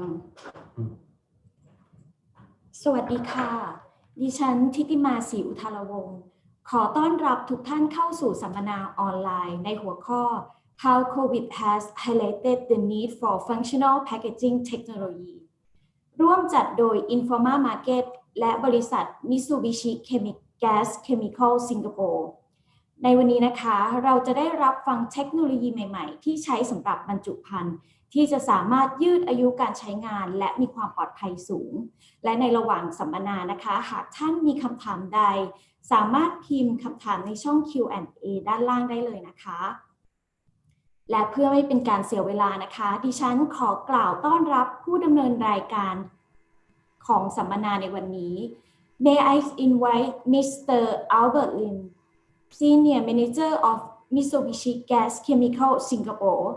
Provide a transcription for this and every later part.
ยังสวัสดีค่ะดิฉันทิติมาศรีอุทารวงศ์ขอต้อนรับทุกท่านเข้าสู่สัมมนาออนไลน์ในหัวข้อ How COVID has highlighted the need for functional packaging technology ร่วมจัดโดย Informa Market และบริษัท Mitsubishi Gas Chemical Singapore ในวันนี้นะคะเราจะได้รับฟังเทคโนโลยีใหม่ๆที่ใช้สำหรับบรรจุภัณฑ์ที่จะสามารถยืดอายุการใช้งานและมีความปลอดภัยสูงและในระหว่างสัมมนานะคะหากท่านมีคำถามใดสามารถพิมพ์คำถามในช่อง Q&A ด้านล่างได้เลยนะคะและเพื่อไม่เป็นการเสียเวลานะคะดิฉันขอกล่าวต้อนรับผู้ดำเนินรายการของสัมมนาในวันนี้ May I invite Mr. Albert Lim, Senior Manager of Mitsubishi Gas Chemical Singapore,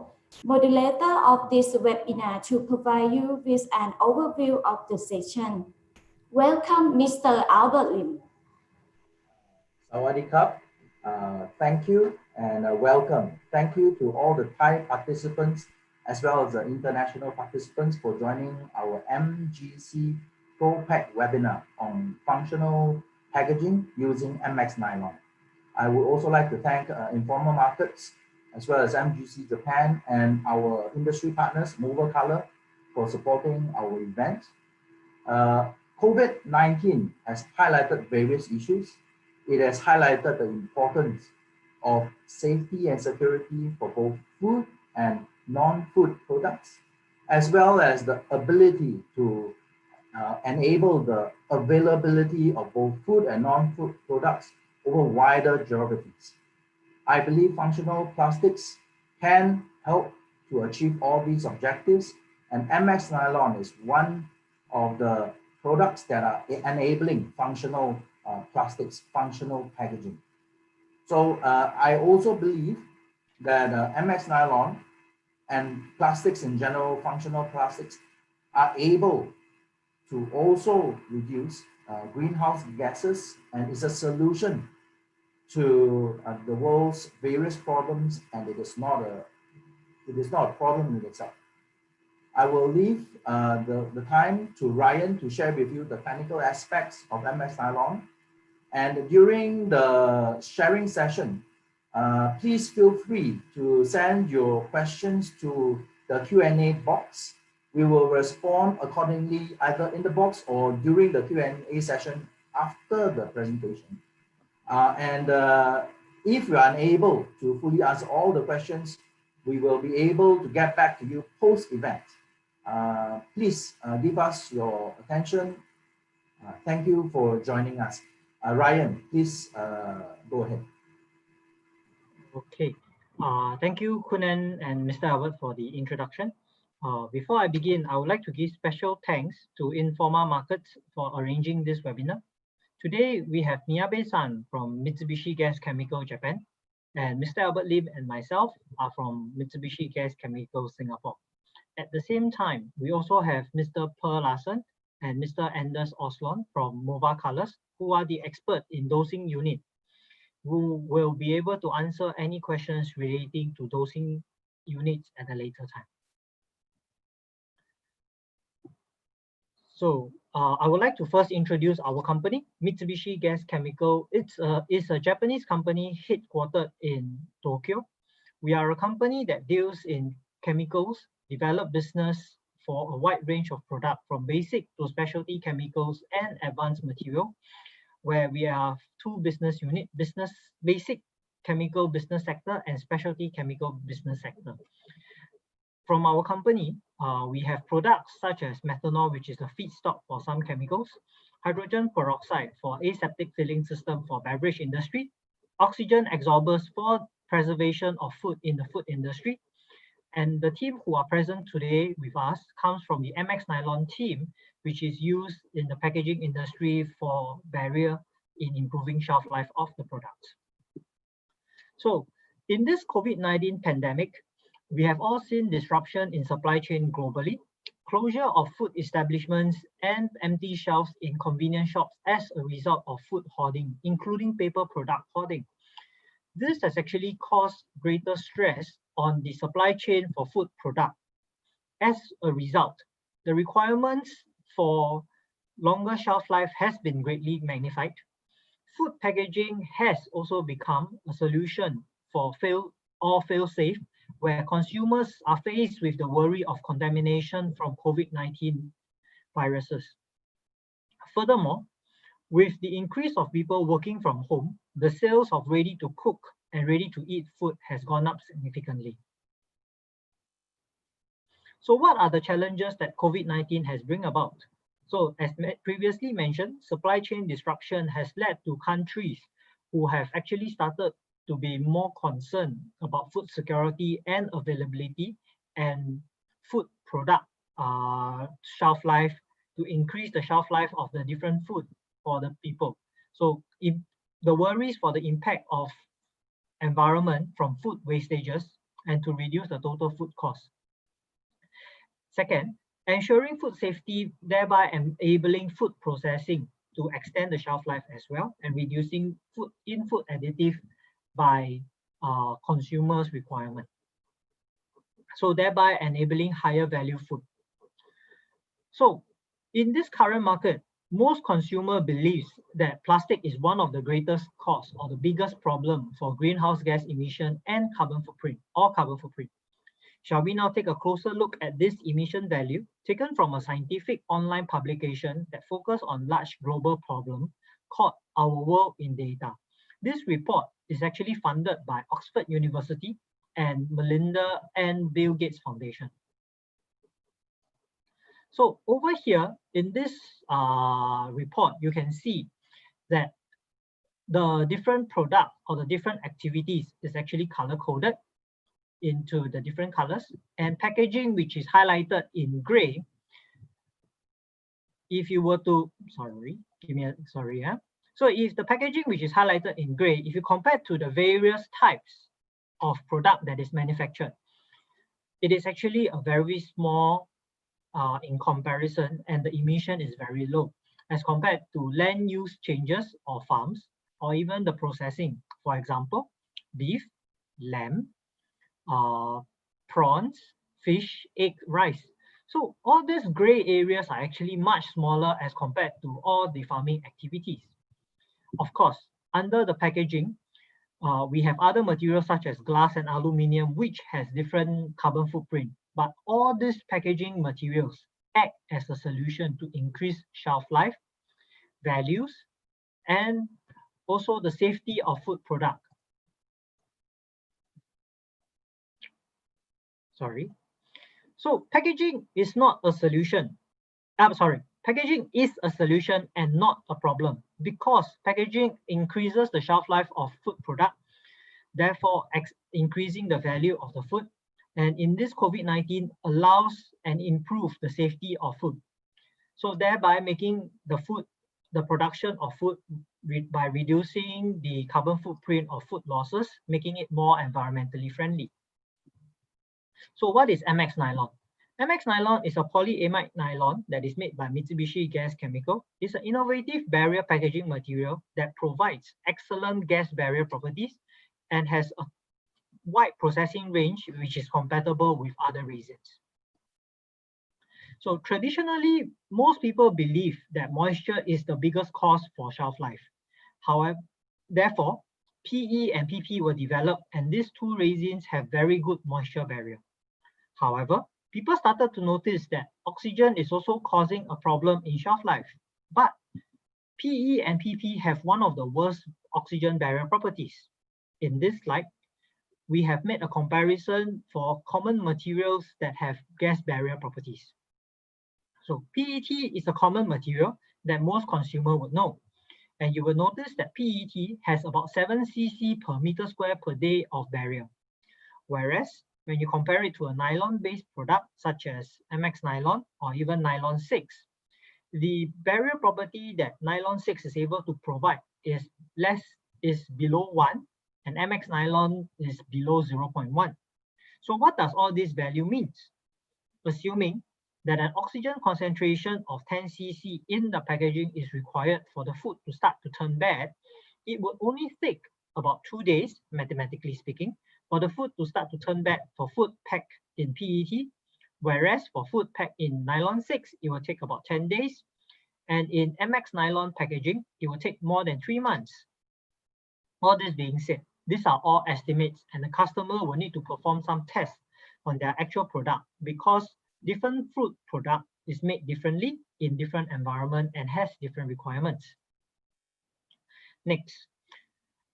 moderator of this webinar to provide you with an overview of the session. Welcome, Mr. Albert Lim. Sawadee krap. Thank you and welcome. Thank you to all the Thai participants as well as the international participants for joining our MGC ProPak webinar on functional packaging using MX Nylon. I would also like to thank Informa Markets as well as MGC Japan and our industry partners, Mobile Color, for supporting our event. COVID-19 has highlighted various issues. It has highlighted the importance of safety and security for both food and non-food products, as well as the ability to enable the availability of both food and non-food products over wider geographies. I believe functional plastics can help to achieve all these objectives, and MX Nylon is one of the products that are enabling functional plastics, functional packaging. So I also believe that MX Nylon and plastics in general, functional plastics, are able to also reduce greenhouse gases and is a solution to the world's various problems, and it is not a problem in itself. I will leave the time to Ryan to share with you the technical aspects of MX Nylon. And during the sharing session, please feel free to send your questions to the Q&A box. We will respond accordingly either in the box or during the Q&A session after the presentation. If we are unable to fully answer all the questions, we will be able to get back to you post-event. Please give us your attention. Thank you for joining us. Ryan, please go ahead. Okay. Thank you, Kunan and Mr. Albert, for the introduction. Before I begin, I would like to give special thanks to Informa Markets for arranging this webinar. Today, we have Miyabe-san from Mitsubishi Gas Chemical Japan, and Mr. Albert Lim and myself are from Mitsubishi Gas Chemical Singapore. At the same time, we also have Mr. Per Larsen and Mr. Anders Oslon from Mobile Colors, who are the expert in dosing unit, who will be able to answer any questions relating to dosing units at a later time. So I would like to first introduce our company, Mitsubishi Gas Chemical. It's a Japanese company headquartered in Tokyo. We are a company that deals in chemicals, develop business for a wide range of products from basic to specialty chemicals and advanced material, where we have two business units, basic chemical business sector and specialty chemical business sector. From our company, we have products such as methanol, which is a feedstock for some chemicals, hydrogen peroxide for aseptic filling system for beverage industry, oxygen absorbers for preservation of food in the food industry. And the team who are present today with us comes from the MX Nylon team, which is used in the packaging industry for barrier in improving shelf life of the products. So in this COVID-19 pandemic, we have all seen disruption in supply chain globally, closure of food establishments and empty shelves in convenience shops as a result of food hoarding, including paper product hoarding. This has actually caused greater stress on the supply chain for food product. As a result, the requirements for longer shelf life has been greatly magnified. Food packaging has also become a solution for fail-safe, where consumers are faced with the worry of contamination from COVID-19 viruses. Furthermore, with the increase of people working from home, the sales of ready-to-cook and ready-to-eat food has gone up significantly. So what are the challenges that COVID-19 has brought about? So as previously mentioned, supply chain disruption has led to countries who have actually started to be more concerned about food security and availability and food product shelf life, to increase the shelf life of the different food for the people. So if the worries for the impact of environment from food wastages and to reduce the total food cost. Second, ensuring food safety, thereby enabling food processing to extend the shelf life as well, and reducing food additive by consumers' requirement. So thereby enabling higher value food. So in this current market, most consumer believes that plastic is one of the greatest cause or the biggest problem for greenhouse gas emission and carbon footprint. Shall we now take a closer look at this emission value taken from a scientific online publication that focuses on large global problem called Our World in Data. This report is actually funded by Oxford University and Melinda and Bill Gates Foundation. So over here in this report, you can see that the different product or the different activities is actually color-coded into the different colors, and packaging, which is highlighted in gray. If you were to, So if the packaging, which is highlighted in gray, if you compare to the various types of product that is manufactured, it is actually a very small in comparison, and the emission is very low as compared to land use changes or farms, or even the processing. For example, beef, lamb, prawns, fish, egg, rice. So all these gray areas are actually much smaller as compared to all the farming activities. Of course, under the packaging, we have other materials such as glass and aluminium, which has different carbon footprint. But all these packaging materials act as a solution to increase shelf life, values, and also the safety of food product. So packaging is not a solution. Packaging is a solution and not a problem, because packaging increases the shelf life of food product, therefore increasing the value of the food. And in this COVID-19 allows and improves the safety of food. So thereby making the production of food by reducing the carbon footprint of food losses, making it more environmentally friendly. So what is MX Nylon? MX Nylon is a polyamide nylon that is made by Mitsubishi Gas Chemical. It's an innovative barrier packaging material that provides excellent gas barrier properties and has a wide processing range, which is compatible with other resins. So traditionally, most people believe that moisture is the biggest cause for shelf life. However, therefore, PE and PP were developed, and these two resins have very good moisture barrier. However, people started to notice that oxygen is also causing a problem in shelf life. But PE and PP have one of the worst oxygen barrier properties. In this slide, we have made a comparison for common materials that have gas barrier properties. So PET is a common material that most consumers would know. And you will notice that PET has about 7 cc per meter square per day of barrier. Whereas when you compare it to a nylon-based product such as MX Nylon or even Nylon 6, the barrier property that Nylon 6 is able to provide is below 1, and MX Nylon is below 0.1. So what does all this value mean? Assuming that an oxygen concentration of 10 cc in the packaging is required for the food to start to turn bad, it would only take about 2 days, mathematically speaking, for the food to start to turn bad for food packed in PET, Whereas for food packed in nylon 6, it will take about 10 days. And in MX Nylon packaging, it will take more than 3 months. All this being said, these are all estimates, and the customer will need to perform some tests on their actual product, because different fruit product is made differently in different environment and has different requirements. Next,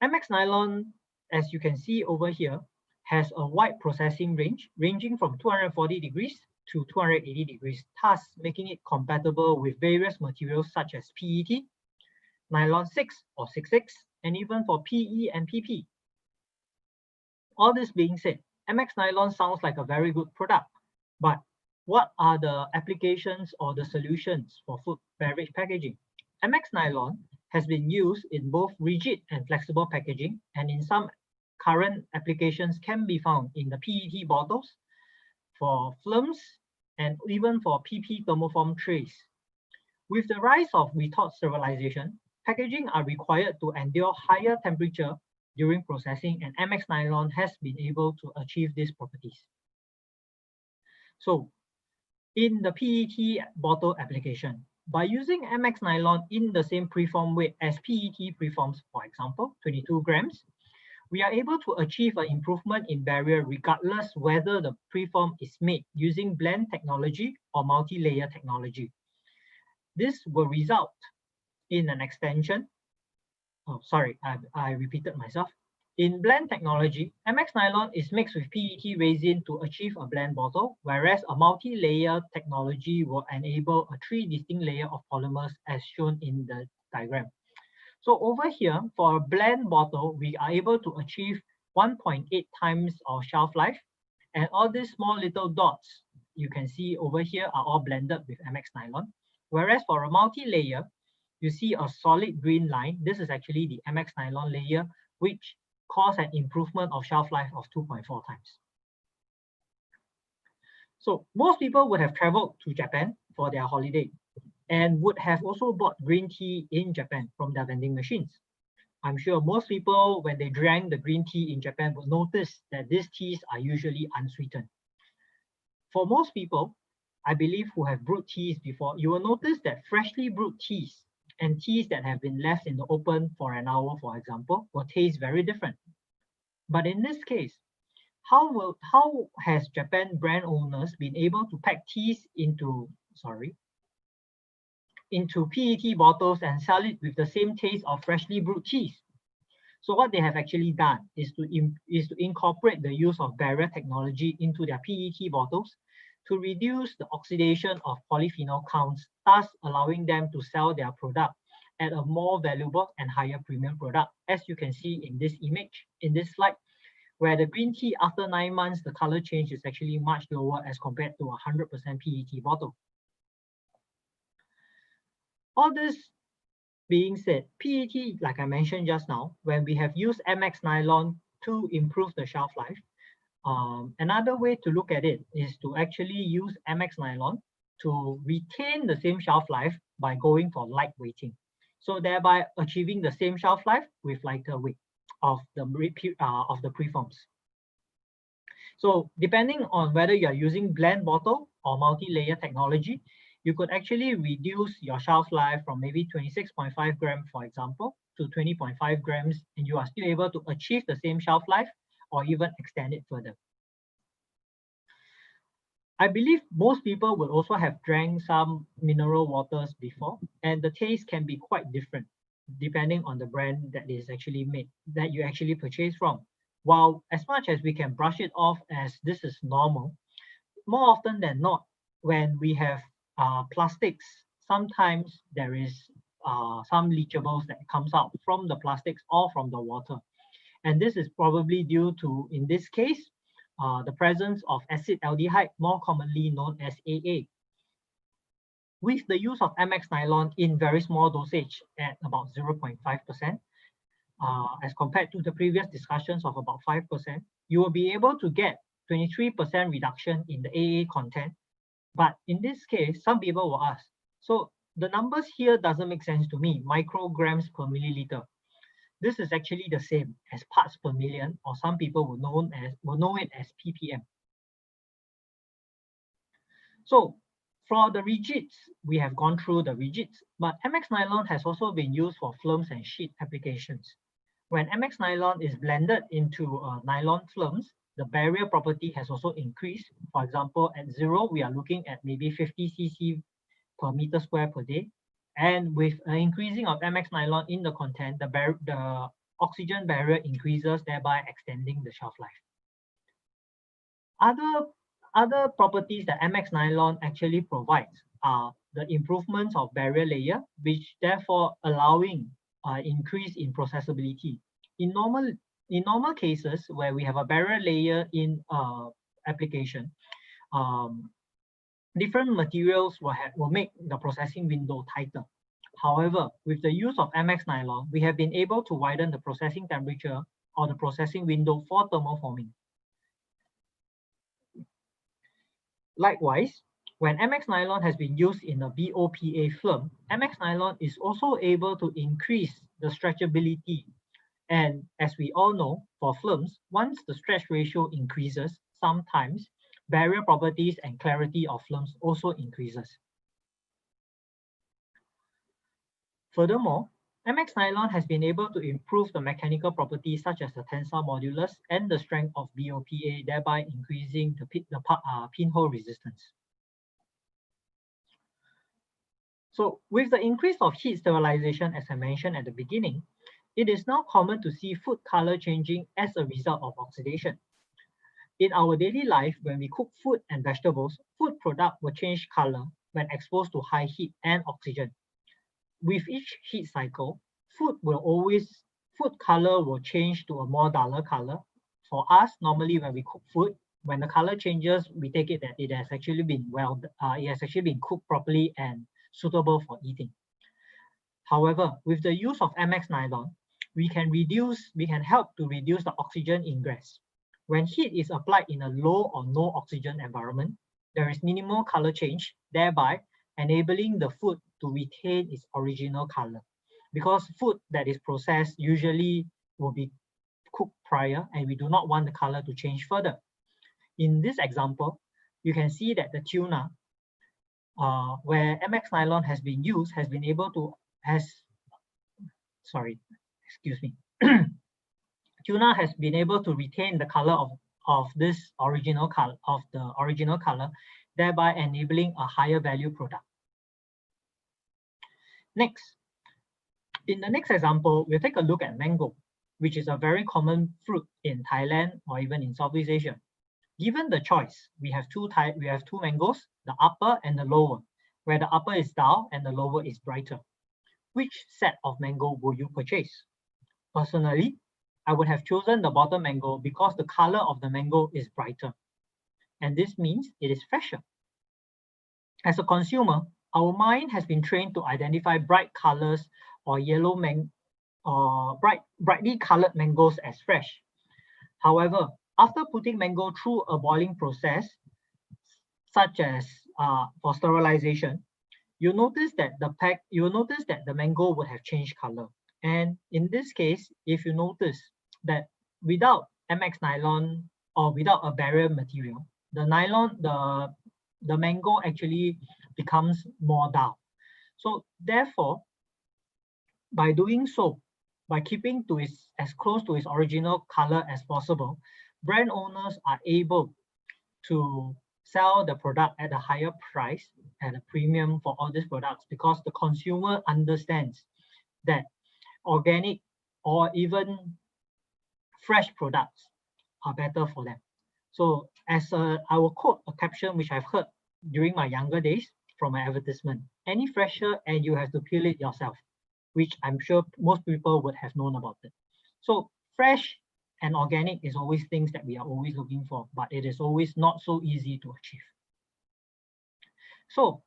MX Nylon, as you can see over here, has a wide processing range ranging from 240 degrees to 280 degrees, thus making it compatible with various materials such as PET, nylon 6 or 6X, and even for PE and PP. All this being said, MX Nylon sounds like a very good product, but what are the applications or the solutions for food beverage packaging? MX Nylon has been used in both rigid and flexible packaging, and in some current applications can be found in the PET bottles, for films, and even for PP thermoform trays. With the rise of retort sterilization, packaging are required to endure higher temperature during processing, and MX Nylon has been able to achieve these properties. So, in the PET bottle application, by using MX Nylon in the same preform weight as PET preforms, for example, 22 grams, we are able to achieve an improvement in barrier regardless whether the preform is made using blend technology or multi-layer technology. This will result in an extension. Oh, sorry, I repeated myself. In blend technology, MX Nylon is mixed with PET resin to achieve a blend bottle, whereas a multi-layer technology will enable a 3 distinct layer of polymers as shown in the diagram. So over here, for a blend bottle, we are able to achieve 1.8 times our shelf life, and all these small little dots you can see over here are all blended with MX Nylon. Whereas for a multi-layer, you see a solid green line. This is actually the MX Nylon layer, which cause an improvement of shelf life of 2.4 times. So most people would have traveled to Japan for their holiday and would have also bought green tea in Japan from their vending machines. I'm sure most people, when they drank the green tea in Japan, would notice that these teas are usually unsweetened. For most people, I believe, who have brewed teas before, you will notice that freshly brewed teas and teas that have been left in the open for an hour, for example, will taste very different. But in this case, how has Japan brand owners been able to pack teas into PET bottles and sell it with the same taste of freshly brewed teas? So what they have actually done is to incorporate the use of barrier technology into their PET bottles to reduce the oxidation of polyphenol counts, thus allowing them to sell their product at a more valuable and higher premium product, as you can see in this image, in this slide, where the green tea after 9 months, the color change is actually much lower as compared to a 100% PET bottle. All this being said, PET, like I mentioned just now, when we have used MX Nylon to improve the shelf life, another way to look at it is to actually use MX Nylon to retain the same shelf life by going for light weighting. So thereby achieving the same shelf life with lighter weight of the preforms. So depending on whether you are using blend bottle or multi-layer technology, you could actually reduce your shelf life from maybe 26.5 grams, for example, to 20.5 grams, and you are still able to achieve the same shelf life or even extend it further. I believe most people will also have drank some mineral waters before, and the taste can be quite different depending on the brand that is actually made, that you actually purchase from. While as much as we can brush it off as this is normal, more often than not, when we have plastics, sometimes there is some leachables that comes out from the plastics or from the water. And this is probably due to, in this case, the presence of acid aldehyde, more commonly known as AA. With the use of MX Nylon in very small dosage at about 0.5%, as compared to the previous discussions of about 5%, you will be able to get 23% reduction in the AA content. But in this case, some people will ask, so the numbers here doesn't make sense to me, micrograms per milliliter. This is actually the same as parts per million, or some people will know it as ppm. So for the rigids, we have gone through the rigids, but MX Nylon has also been used for films and sheet applications. When MX Nylon is blended into nylon films, the barrier property has also increased. For example, at 0, we are looking at maybe 50 cc per meter square per day. And with an increasing of MX Nylon in the content, the oxygen barrier increases, thereby extending the shelf life. Other properties that MX Nylon actually provides are the improvements of barrier layer, which therefore allowing increase in processability. In normal cases where we have a barrier layer in application, different materials will make the processing window tighter. However, with the use of MX Nylon, we have been able to widen the processing temperature or the processing window for thermoforming. Likewise, when MX Nylon has been used in a BOPA film, MX Nylon is also able to increase the stretchability. And as we all know, for films, once the stretch ratio increases, sometimes barrier properties and clarity of films also increases. Furthermore, MX Nylon has been able to improve the mechanical properties such as the tensile modulus and the strength of BOPA, thereby increasing the pinhole resistance. So with the increase of heat sterilization, as I mentioned at the beginning, it is now common to see food color changing as a result of oxidation. In our daily life, when we cook food and vegetables, food product will change color when exposed to high heat and oxygen. With each heat cycle, food color will change to a more duller color. For us, normally when we cook food, when the color changes, we take it that it has actually been cooked properly and suitable for eating. However, with the use of MX Nylon, we can help to reduce the oxygen ingress. When heat is applied in a low or no oxygen environment, there is minimal color change, thereby enabling the food to retain its original color. Because food that is processed usually will be cooked prior, and we do not want the color to change further. In this example, you can see that the tuna, where MX Nylon has been used, tuna has been able to retain the color of the original color, thereby enabling a higher value product. Next, in the next example, we'll take a look at mango, which is a very common fruit in Thailand or even in Southeast Asia. Given the choice, we have two mangoes, the upper and the lower, where the upper is dull and the lower is brighter. Which set of mango will you purchase? Personally, I would have chosen the bottom mango because the color of the mango is brighter. And this means it is fresher. As a consumer, our mind has been trained to identify bright colors or brightly colored mangoes as fresh. However, after putting mango through a boiling process, such as for sterilization, you'll notice that the mango would have changed color. And in this case, if you notice that without MX Nylon or without a barrier material, the mango actually becomes more dull. So therefore, by doing so, by keeping to as close to its original color as possible, brand owners are able to sell the product at a higher price, at a premium for all these products, because the consumer understands that organic or even fresh products are better for them. So I will quote a caption which I've heard during my younger days from an advertisement: any fresher and you have to peel it yourself, which I'm sure most people would have known about it. So fresh and organic is always things that we are always looking for, but it is always not so easy to achieve. So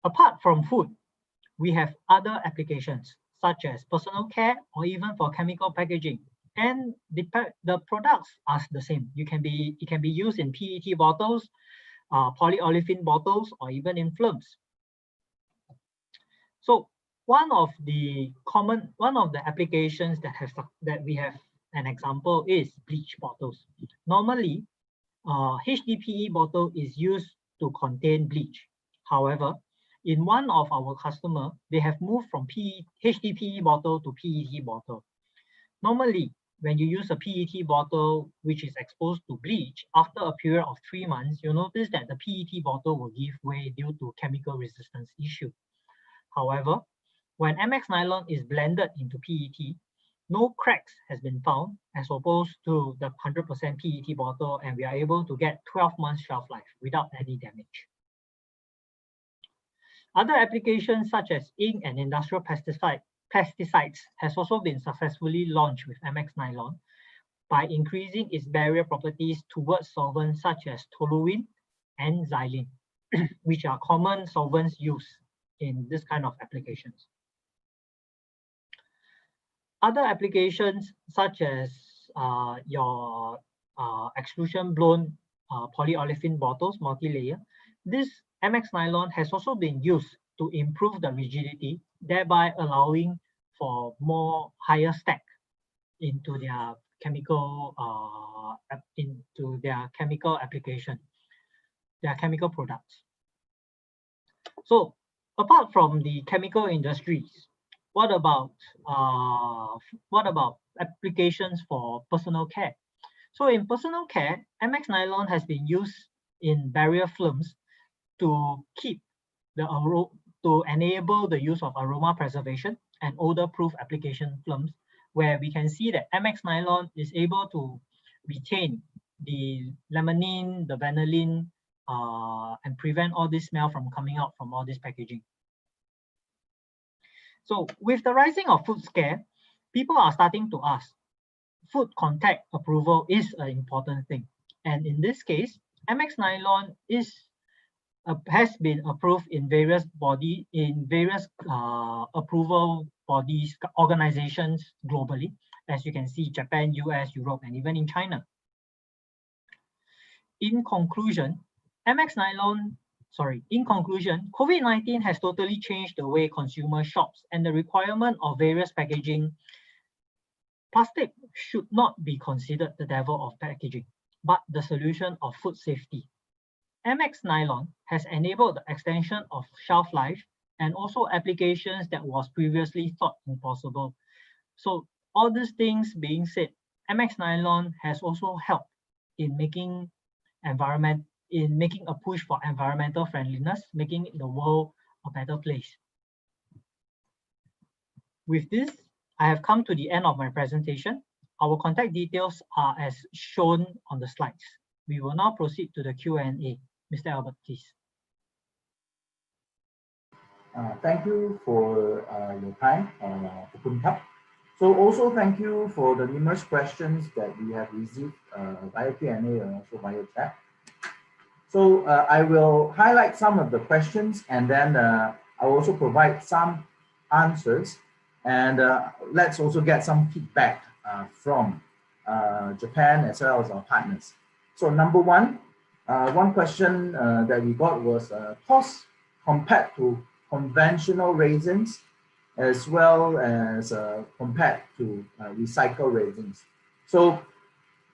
apart from food, we have other applications such as personal care or even for chemical packaging. And the products are the same. It can be used in PET bottles, polyolefin bottles, or even in films. So one of the applications that we have an example is bleach bottles. Normally, HDPE bottle is used to contain bleach. However, in one of our customers, they have moved from HDPE bottle to PET bottle. Normally, when you use a PET bottle which is exposed to bleach, after a period of 3 months, you'll notice that the PET bottle will give way due to chemical resistance issue. However, when MX Nylon is blended into PET, no cracks has been found as opposed to the 100% PET bottle, and we are able to get 12 months shelf life without any damage. Other applications such as ink and industrial pesticides has also been successfully launched with MX Nylon by increasing its barrier properties towards solvents such as toluene and xylene, which are common solvents used in this kind of applications. Other applications such as your extrusion blown polyolefin bottles, multi-layer, this MX Nylon has also been used to improve the rigidity, thereby allowing for more higher stack into their chemical application, their chemical products. So apart from the chemical industries, what about applications for personal care? So in personal care, MX Nylon has been used in barrier films to keep to enable the use of aroma preservation and odor-proof application films, where we can see that MX Nylon is able to retain the limonene, the vanillin, and prevent all this smell from coming out from all this packaging. So with the rising of food scare, people are starting to ask, food contact approval is an important thing. And in this case, MX Nylon has been approved in various approval bodies, organizations globally, as you can see, Japan, US, Europe, and even in China. In conclusion, COVID-19 has totally changed the way consumers shop, and the requirement of various packaging. Plastic should not be considered the devil of packaging, but the solution of food safety. MX Nylon has enabled the extension of shelf life and also applications that was previously thought impossible. So all these things being said, MX Nylon has also helped in making a push for environmental friendliness, making the world a better place. With this, I have come to the end of my presentation. Our contact details are as shown on the slides. We will now proceed to the Q&A. Mr. Albert, please. Thank you for your time, Open Cup. So also thank you for the numerous questions that we have received via Q&A and also via chat. So I will highlight some of the questions, and then I will also provide some answers, and let's also get some feedback from Japan as well as our partners. So number one question that we got was cost compared to conventional resins, as well as compared to recycled resins. So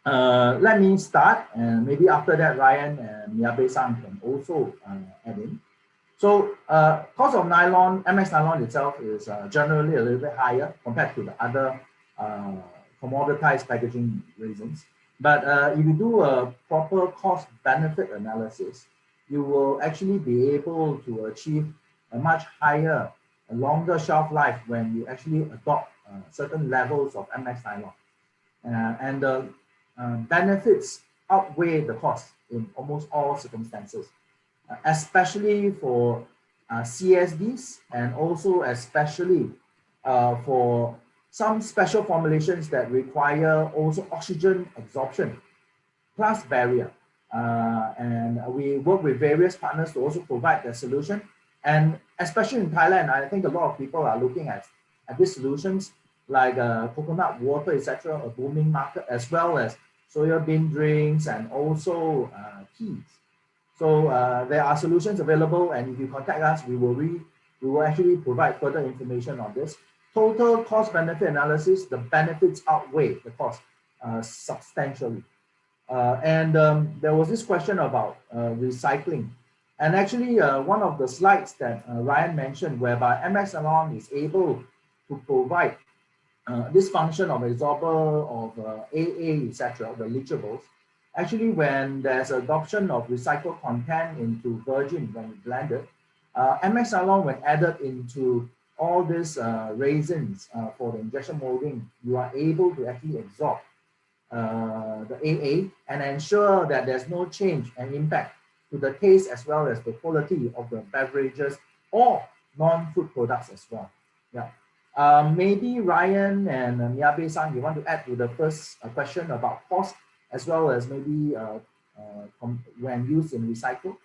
let me start, and maybe after that, Ryan and Miyabe-san can also add in. So cost of nylon, MX Nylon itself is generally a little bit higher compared to the other commoditized packaging resins. But if you do a proper cost benefit analysis, you will actually be able to achieve a much higher, a longer shelf life when you actually adopt certain levels of MX Nylon. And the benefits outweigh the cost in almost all circumstances, especially for CSDs, and also especially for some special formulations that require also oxygen absorption plus barrier. And we work with various partners to also provide the solution. And especially in Thailand, I think a lot of people are looking at these solutions like coconut water, etc., a booming market, as well as soya bean drinks and also teas. So there are solutions available, and if you contact us, we will actually provide further information on this. Total cost benefit analysis, the benefits outweigh the cost substantially. And there was this question about recycling. And actually, one of the slides that Ryan mentioned, whereby MX Nylon is able to provide this function of absorber of AA, etc., the leachables. Actually, when there's adoption of recycled content into virgin when you blend it, MX Nylon, when added into all these resins for the injection molding, you are able to actually absorb the AA and ensure that there's no change and impact to the taste as well as the quality of the beverages or non-food products as well. Yeah. Maybe Ryan and Miyabe-san, you want to add to the first question about cost as well as maybe when used in recycle?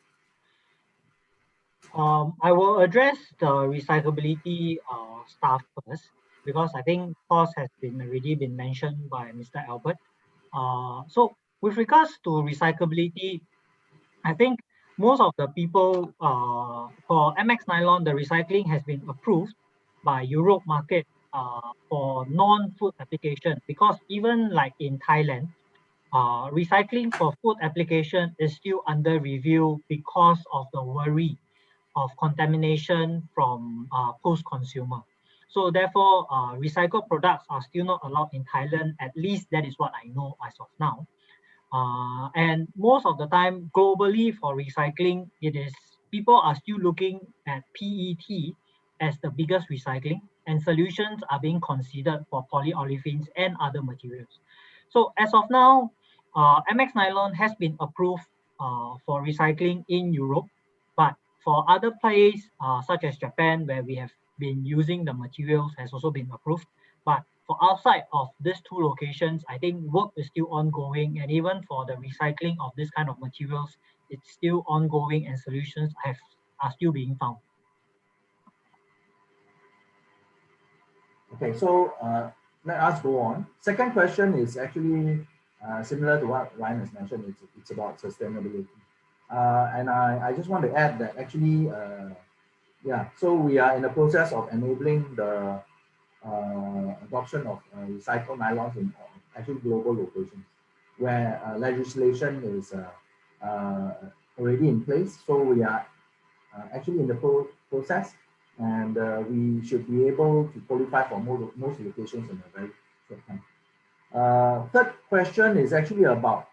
I will address the recyclability stuff first, because I think cost has already been mentioned by Mr. Albert. So with regards to recyclability, I think most of the people for MX Nylon, the recycling has been approved by Europe market for non-food application, because even like in Thailand, recycling for food application is still under review because of the worry of contamination from post-consumer. So therefore, recycled products are still not allowed in Thailand. At least that is what I know as of now. And most of the time, globally for recycling, people are still looking at PET as the biggest recycling, and solutions are being considered for polyolefins and other materials. So as of now, MX Nylon has been approved for recycling in Europe, but for other places such as Japan, where we have been using the materials, has also been approved. But for outside of these two locations, I think work is still ongoing, and even for the recycling of this kind of materials, it's still ongoing, and solutions are still being found. Okay, so let us go on. Second question is actually similar to what Ryan has mentioned. It's about sustainability. And I just want to add that actually, yeah, so we are in the process of enabling the adoption of recycled nylons in actually global locations where legislation is already in place. So we are actually in the process, and we should be able to qualify for most locations in a very short time. Third question is actually about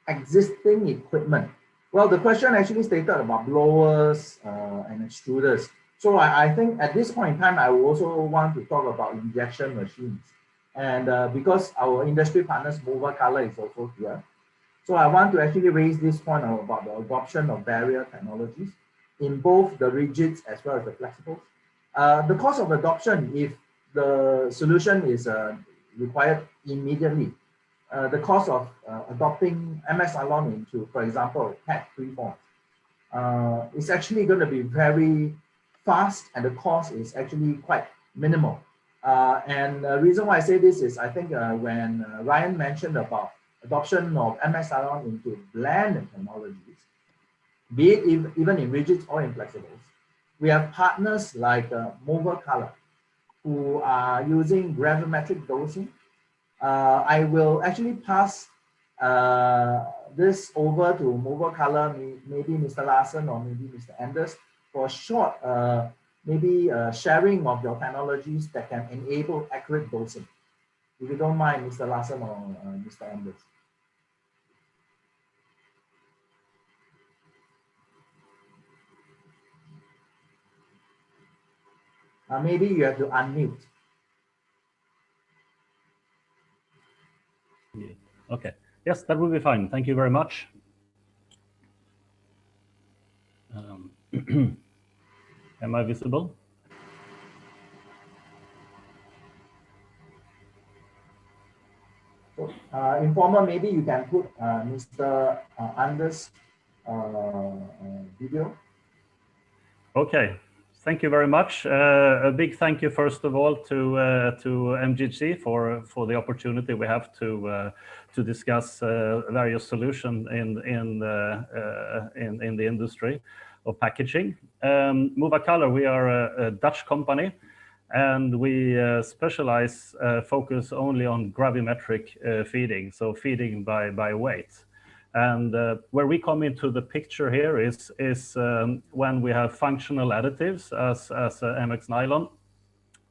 existing equipment. Well, the question actually stated about blowers and extruders. So I think at this point in time, I also want to talk about injection machines. And because our industry partners, Mova Color, is also here. So I want to actually raise this point about the adoption of barrier technologies in both the rigids as well as the flexibles. The cost of adoption, if the solution is required immediately, the cost of adopting MX Nylon into, for example, PET preforms, is actually going to be very fast, and the cost is actually quite minimal. And the reason why I say this is I think when Ryan mentioned about adoption of MX Nylon into blend technologies, be it even in rigids or in flexibles, we have partners like Mova Color, who are using gravimetric dosing. I will actually pass this over to Mova Color, maybe Mr. Larson or maybe Mr. Anders, for a short sharing of your technologies that can enable accurate dosing. If you don't mind, Mr. Larson or Mr. Anders. Maybe you have to unmute. Okay. Yes, that will be fine. Thank you very much. Am I visible? So, Informer, maybe you can put Mr. Anders' video. Okay. Thank you very much. A big thank you, first of all, to MGC for the opportunity we have to discuss various solutions in the industry of packaging. Mova Color, we are a Dutch company, and we focus only on gravimetric feeding, so feeding by weight. And where we come into the picture here is when we have functional additives as MX Nylon,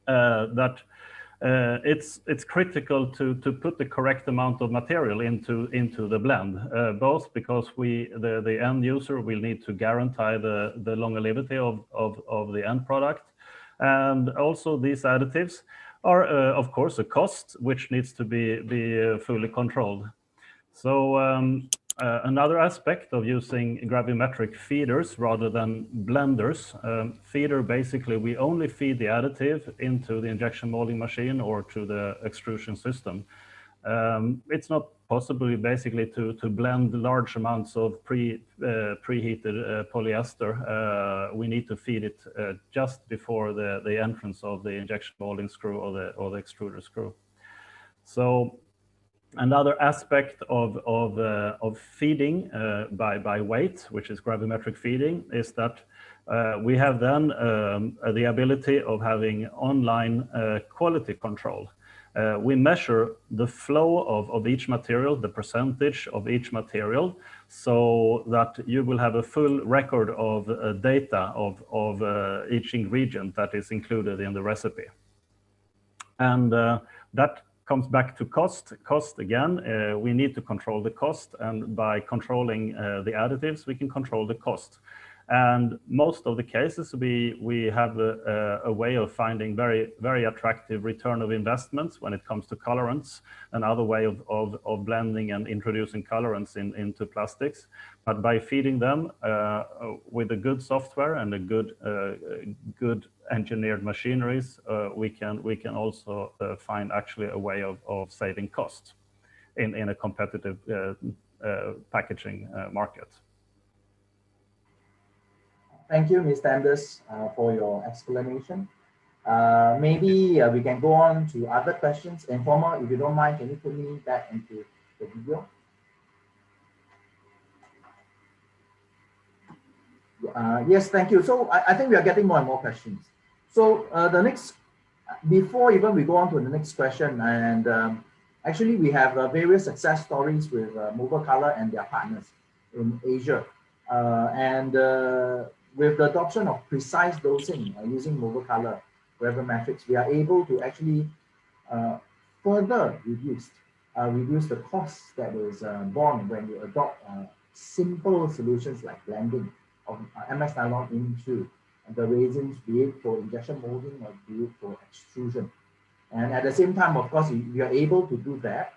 that it's critical to put the correct amount of material into the blend, both because the end user will need to guarantee the longevity of the end product, and also these additives are of course a cost which needs to be fully controlled. So another aspect of using gravimetric feeders rather than blenders, feeder basically we only feed the additive into the injection molding machine or to the extrusion system. It's not possible basically to blend large amounts of preheated polyester. We need to feed it just before the entrance of the injection molding screw or the extruder screw. So another aspect of feeding by weight, which is gravimetric feeding, is that we have then the ability of having online quality control. We measure the flow of each material, the percentage of each material, so that you will have a full record of data of each ingredient that is included in the recipe. And that comes back to cost. Cost again, we need to control the cost, and by controlling the additives, we can control the cost. And most of the cases, we have a way of finding very attractive return of investments when it comes to colorants, another way of blending and introducing colorants into plastics. But by feeding them with a good software and a good engineered machineries, we can also find actually a way of saving costs in a competitive packaging market. Thank you, Mr. Anders, for your explanation. Maybe we can go on to other questions. Informer, if you don't mind, can you put me back into the video? Yes, thank you. So I think we are getting more and more questions. So the next, before even we go on to the next question, and actually we have various success stories with Movacolor and their partners in Asia. With the adoption of precise dosing using Movacolor gravimetrics, we are able to actually further reduce the costs that is borne when you adopt simple solutions like blending of MX Nylon into the resins, be it for injection molding or be it for extrusion. And at the same time, of course, if you are able to do that,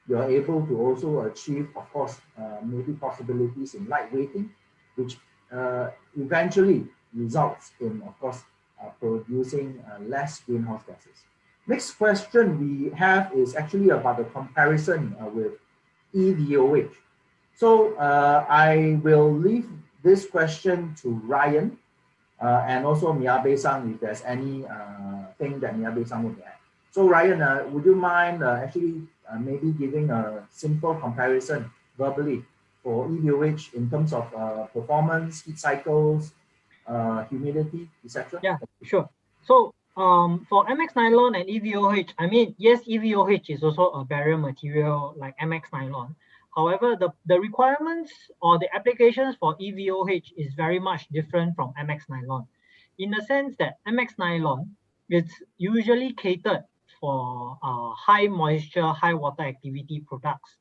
you are able to also achieve, of course, maybe possibilities in lightweighting, which eventually results in, of course, producing less greenhouse gases. Next question we have is actually about the comparison with EVOH. So I will leave this question to Ryan and also Miyabe-san if there's any thing that Miyabe-san would add. So Ryan, would you mind actually maybe giving a simple comparison verbally for EVOH in terms of performance, heat cycles, humidity, etc.? Yeah, sure. So for MX Nylon and EVOH, I mean, yes, EVOH is also a barrier material like MX Nylon. However, the requirements or the applications for EVOH is very much different from MX Nylon, in the sense that MX Nylon is usually catered for high moisture, high water activity products.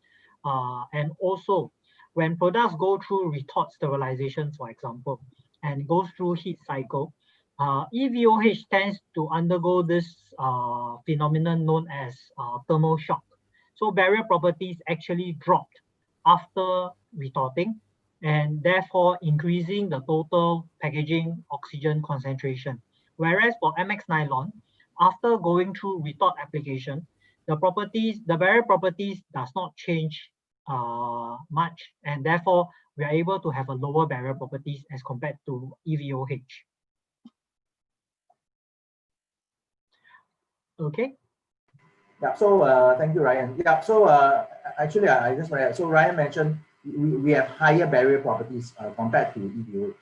And also when products go through retort sterilization, for example, and goes through heat cycle, EVOH tends to undergo this phenomenon known as thermal shock. So barrier properties actually dropped after retorting, and therefore increasing the total packaging oxygen concentration. Whereas for MX Nylon, after going through retort application, the barrier properties does not change much, and therefore we are able to have a lower barrier properties as compared to EVOH. Okay. Yeah, so thank you, Ryan. Yeah, so actually, I just want to add, so Ryan mentioned we have higher barrier properties compared to EVOH,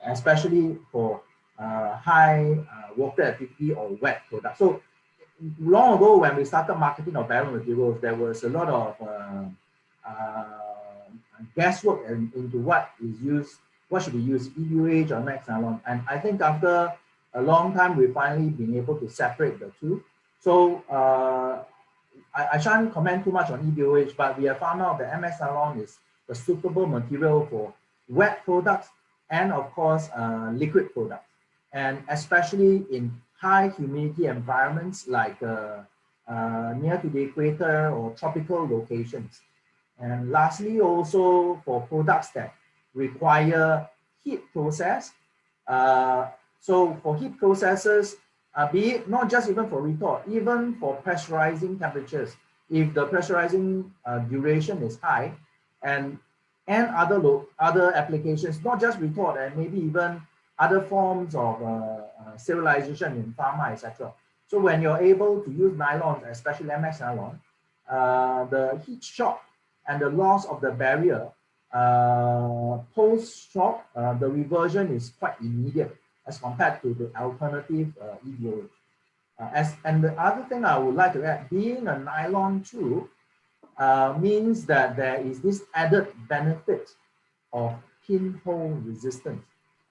especially for high water activity or wet products. So long ago, when we started marketing our barrier materials, there was a lot of guesswork into what is used, what should be used, EVOH or MX Nylon. And I think after a long time, we've finally been able to separate the two. So I shan't comment too much on EVOH, but we have found out that MX Nylon is the suitable material for wet products and of course liquid products, and especially in high humidity environments like near to the equator or tropical locations. And lastly, also for products that require heat process. So for heat processes, be it not just even for retort, even for pressurizing temperatures, if the pressurizing duration is high, and other applications, not just retort, and maybe even other forms of sterilization in pharma, etc. So when you're able to use nylons, especially MX Nylon, the heat shock and the loss of the barrier post-shock, the reversion is quite immediate as compared to the alternative EVOH. And the other thing I would like to add, being a nylon too, means that there is this added benefit of pinhole resistance.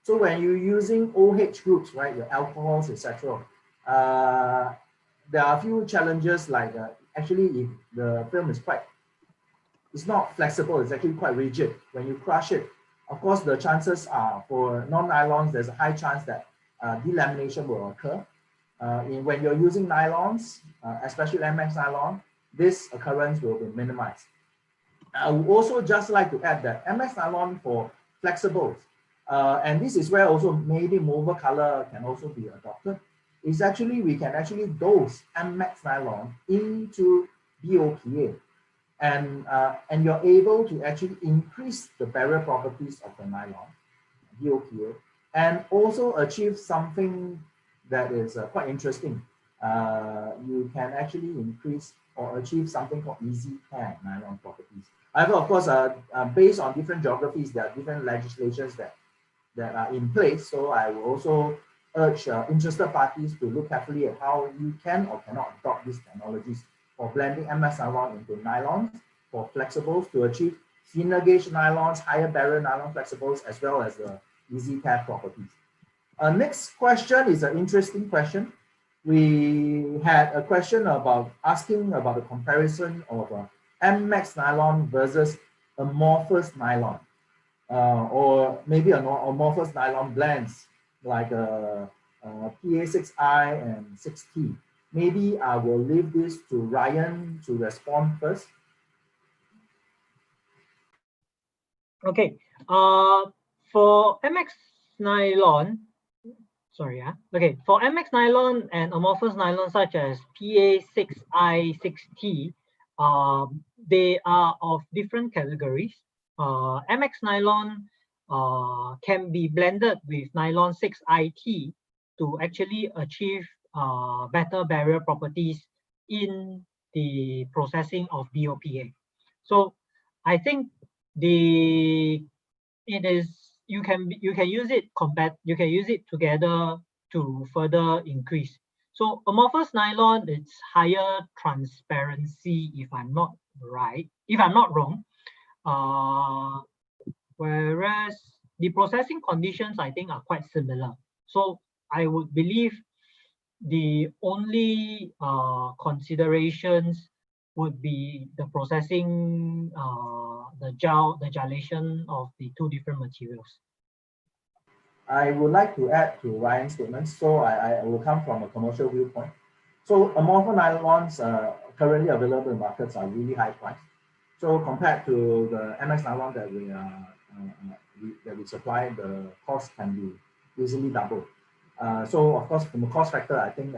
So when you're using OH groups, right, your alcohols, etc., there are a few challenges like actually if the film is it's not flexible, it's actually quite rigid. When you crush it, of course, the chances are for non-nylons, there's a high chance that delamination will occur. When you're using nylons, especially MX Nylon, this occurrence will be minimized. I would also just like to add that MX Nylon for flexibles, and this is where also maybe mover color can also be adopted, is actually we can actually dose MX Nylon into BOPA. And you're able to actually increase the barrier properties of the nylon, BOPA, and also achieve something that is quite interesting. You can actually increase or achieve something called easy tear nylon properties. However, of course, based on different geographies, there are different legislations that are in place. So I will also urge interested parties to look carefully at how you can or cannot adopt these technologies for blending MX Nylon into nylons for flexibles to achieve thinner gauge nylons, higher barrier nylon flexibles, as well as the easy tear properties. Next question is an interesting question. We had a question about asking about the comparison of MX Nylon versus amorphous nylon, or maybe amorphous nylon blends like PA6I and 6T. Maybe I will leave this to Ryan to respond first. Okay. For MX Nylon, okay, for MX Nylon and amorphous nylon such as PA6I, 6T, they are of different categories. MX Nylon can be blended with nylon 6IT to actually achieve better barrier properties in the processing of BOPA. So I think you can use it together to further increase. So amorphous nylon, it's higher transparency if I'm not wrong. Whereas the processing conditions I think are quite similar. So I would believe the only considerations would be the processing, the gelation of the two different materials. I would like to add to Ryan's statements. So I will come from a commercial viewpoint. So amorphous nylons currently available in markets are really high priced. So compared to the MX Nylon that we supply, the cost can be easily doubled. So of course, from a cost factor, I think,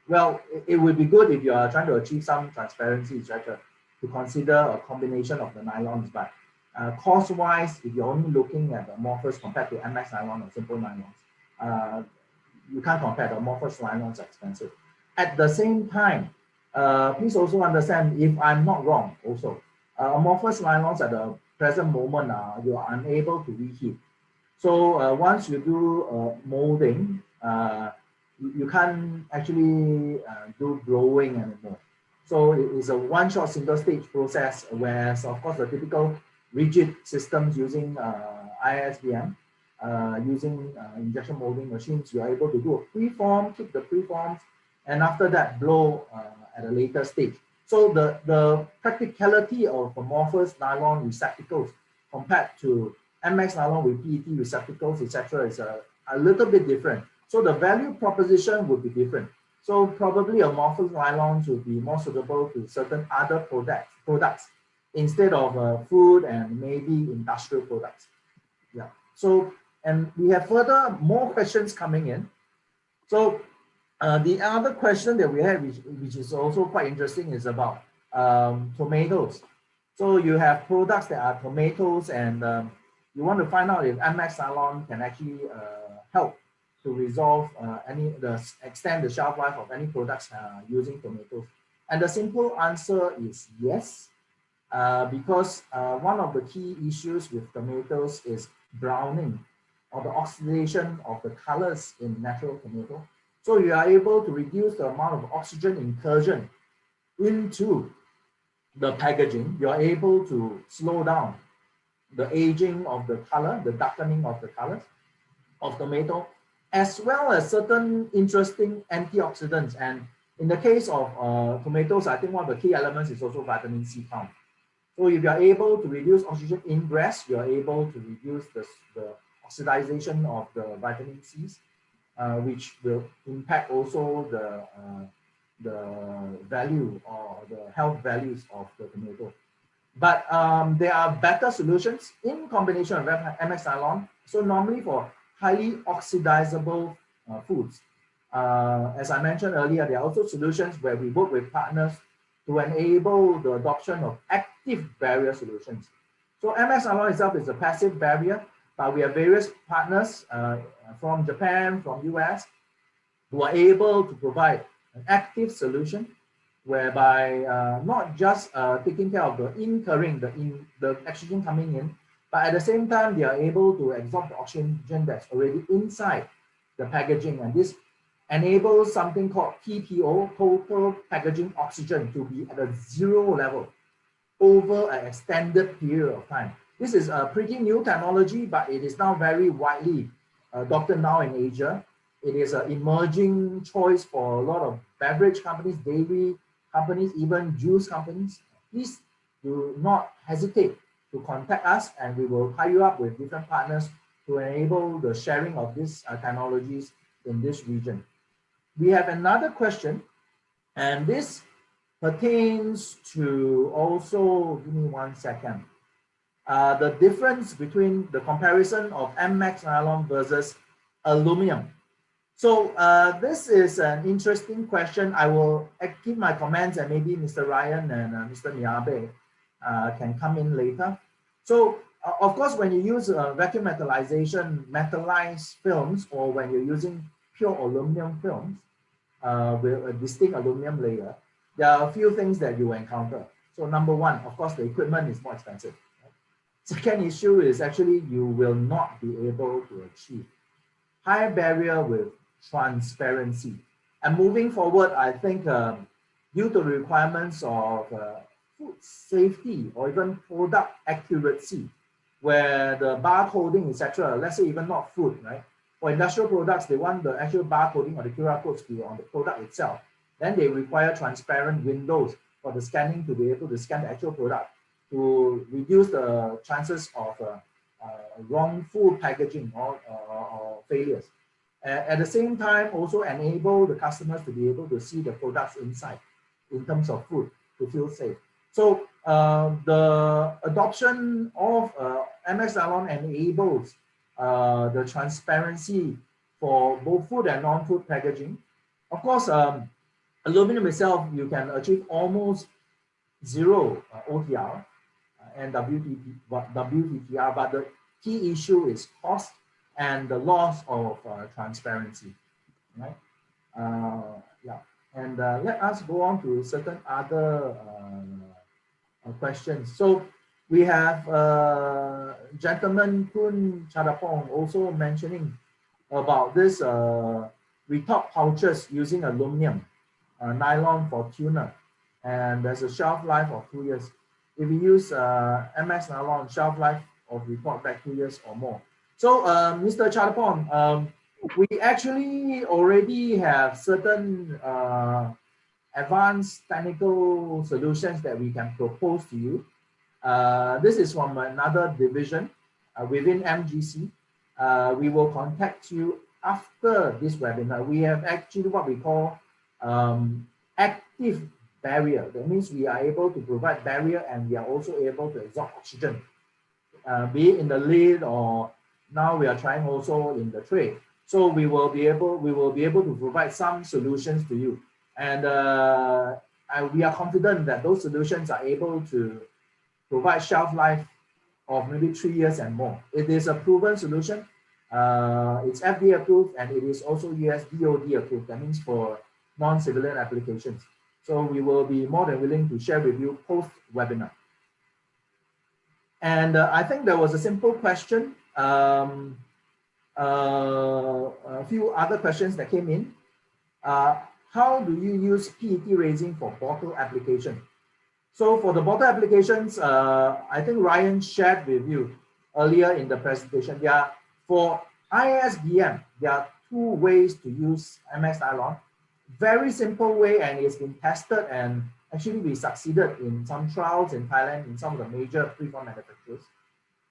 well, it would be good if you are trying to achieve some transparency, etc., to consider a combination of the nylons. But cost-wise, if you're only looking at the amorphous compared to MX Nylon or simple nylons, you can't compare. The amorphous nylons are expensive. At the same time, please also understand, if I'm not wrong, also, amorphous nylons at the present moment, you are unable to reheat. So once you do molding, you can't actually do growing anymore. So it is a one-shot single-stage process, whereas of course the typical rigid systems using ISBM, using injection molding machines, you're able to do a preform, keep the preforms, and after that blow at a later stage. So the practicality of amorphous nylon receptacles compared to MX Nylon with PET receptacles, etc., is a little bit different. So the value proposition would be different. So probably amorphous nylons would be more suitable to certain other products instead of food and maybe industrial products. Yeah. So, and we have more questions coming in. So the other question that we have, which is also quite interesting, is about tomatoes. So you have products that are tomatoes, and you want to find out if MX Nylon can actually help to resolve extend the shelf life of any products using tomatoes. And the simple answer is yes, because one of the key issues with tomatoes is browning, or the oxidation of the colors in natural tomato. So you are able to reduce the amount of oxygen incursion into the packaging. You are able to slow down the aging of the color, the darkening of the colors of tomato, as well as certain interesting antioxidants. And in the case of tomatoes, I think one of the key elements is also vitamin C count. So if you are able to reduce oxygen ingress, you are able to reduce the oxidization of the vitamin C's, which will impact also the value or the health values of the tomato. But there are better solutions in combination with MX Nylon. So normally for highly oxidizable foods, as I mentioned earlier, there are also solutions where we work with partners to enable the adoption of active barrier solutions. So MX Nylon itself is a passive barrier, but we have various partners from Japan, from US, who are able to provide an active solution whereby not just taking care of the incurring, the oxygen coming in, but at the same time, they are able to absorb the oxygen that's already inside the packaging. And this enables something called TPO, total packaging oxygen, to be at a 0 level over an extended period of time. This is a pretty new technology, but it is now very widely adopted now in Asia. It is an emerging choice for a lot of beverage companies, dairy companies, even juice companies. Please do not hesitate to contact us, and we will tie you up with different partners to enable the sharing of these technologies in this region. We have another question, and this pertains to also, give me 1 second, the difference between the comparison of MX Nylon versus aluminum. So this is an interesting question. I will keep my comments, and maybe Mr. Ryan and Mr. Miyabe can come in later. So of course, when you use vacuum metallization, metallized films, or when you're using pure aluminum films with a distinct aluminum layer, there are a few things that you encounter. So number one, of course, the equipment is more expensive. Right? Second issue is actually you will not be able to achieve high barrier with transparency. And moving forward, I think due to requirements of food safety or even product accuracy, where the barcoding, etc., let's say even not food, right? For industrial products, they want the actual barcoding or the QR codes to be on the product itself. Then they require transparent windows for the scanning to be able to scan the actual product to reduce the chances of wrongful packaging or failures. At the same time, also enable the customers to be able to see the products inside in terms of food to feel safe. So the adoption of MX Nylon enables the transparency for both food and non-food packaging. Of course, aluminum itself, you can achieve almost zero OTR and WTTR, but the key issue is cost and the loss of transparency, right? Yeah, and let us go on to certain other questions. So we have gentleman Kun Chadapong also mentioning about this retop pouches using aluminum nylon for tuna, and there's a shelf life of 2 years. if we use MX Nylon, shelf life of report back 2 years or more. So Mr. Chatapon, we actually already have certain advanced technical solutions that we can propose to you. This is from another division within MGC. We will contact you after this webinar. We have actually what we call active barrier. That means we are able to provide barrier and we are also able to absorb oxygen, be it in the lid or now we are trying also in the tray. So we will be able to provide some solutions to you, and we are confident that those solutions are able to provide shelf life of maybe 3 years and more. It is a proven solution. It's FDA approved and it is also US DOD approved. That means for non-civilian applications. So we will be more than willing to share with you post-webinar. And I think there was a simple question. A few other questions that came in. How do you use PET resin for bottle application? So for the bottle applications, I think Ryan shared with you earlier in the presentation. For ISBM, there are 2 ways to use MX Nylon. Very simple way, and it's been tested, and actually we succeeded in some trials in Thailand in some of the major preform manufacturers.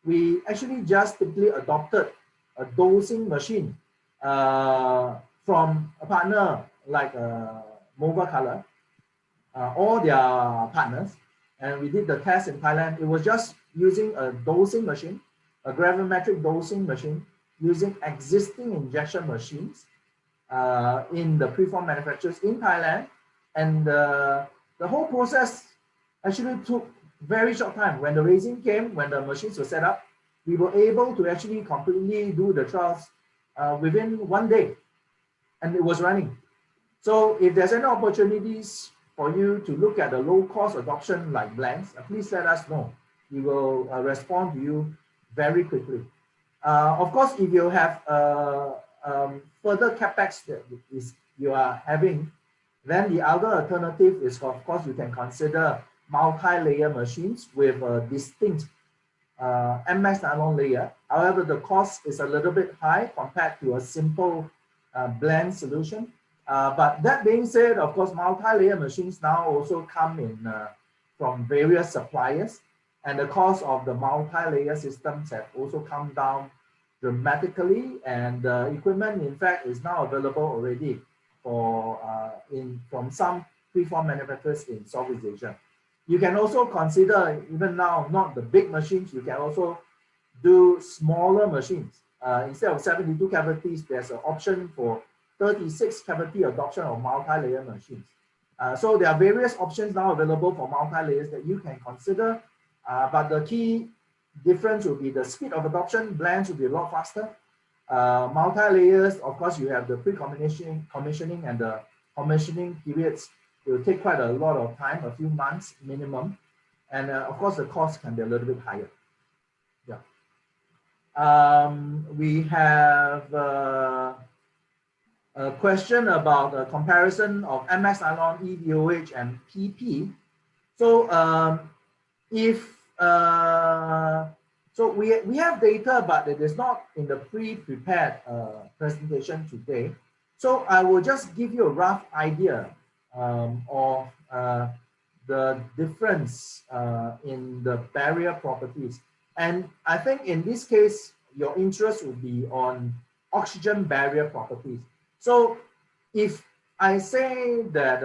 We actually just simply adopted a dosing machine from a partner like Mova Color, all their partners, and we did the test in Thailand. It was just using a dosing machine, a gravimetric dosing machine, using existing injection machines in the preform manufacturers in Thailand, and the whole process actually took very short time. When the resin came, when the machines were set up, we were able to actually completely do the trials within 1 day, and it was running. So if there's any opportunities for you to look at the low-cost adoption like blends, please let us know. We will respond to you very quickly. Of course, if you have further capex that you are having, then the other alternative is, of course, you can consider multi-layer machines with a distinct MX Nylon layer. However, the cost is a little bit high compared to a simple blend solution. But that being said, of course, multi-layer machines now also come in from various suppliers, and the cost of the multi-layer systems have also come down dramatically, and the equipment, in fact, is now available already for from some preform manufacturers in Southeast Asia. You can also consider, even now, not the big machines, you can also do smaller machines. Instead of 72 cavities, there's an option for 36 cavity adoption of multi-layer machines. So there are various options now available for multi-layers that you can consider, but the key difference will be the speed of adoption. Blends will be a lot faster. Multi-layers, of course, you have the pre-commissioning and the commissioning periods. It will take quite a lot of time, a few months minimum. And of course, the cost can be a little bit higher. Yeah. We have a question about the comparison of MX Nylon, EVOH, and PP. So so we have data, but it is not in the pre-prepared presentation today. So I will just give you a rough idea of the difference in the barrier properties. And I think in this case, your interest will be on oxygen barrier properties. So if I say that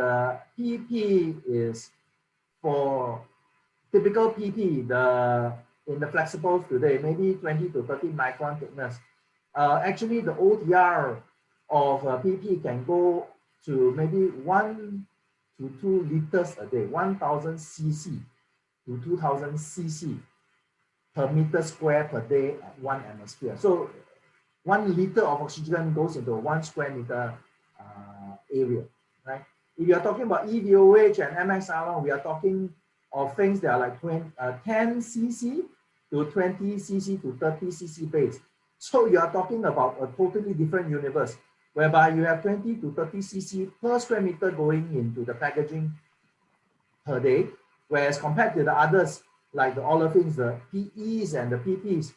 PP is for typical PP, in the flexibles today, maybe 20 to 30 micron thickness. Actually, the OTR of PP can go to maybe 1 to 2 liters a day, 1000 cc to 2000 cc per meter square per day at 1 atmosphere. So 1 liter of oxygen goes into 1 square meter area, right? If you're talking about EVOH and MX Nylon, we are talking of things that are like 10 cc to 20 cc to 30 cc base. So you are talking about a totally different universe, whereby you have 20 to 30 cc per square meter going into the packaging per day, whereas compared to the others, like the olefins, the PEs and the PPs,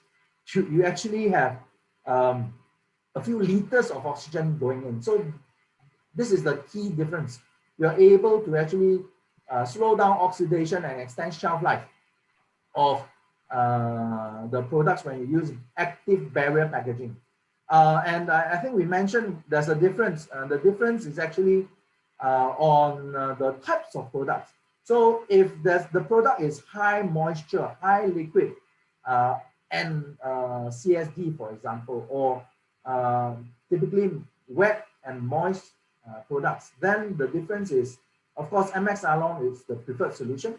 you actually have a few liters of oxygen going in. So this is the key difference. You're able to actually slow down oxidation and extend shelf life of the products when you use active barrier packaging. And I think we mentioned there's a difference. The difference is actually on the types of products. So if the product is high moisture, high liquid, and CSD, for example, or typically wet and moist products, then the difference is, of course, MX Nylon is the preferred solution.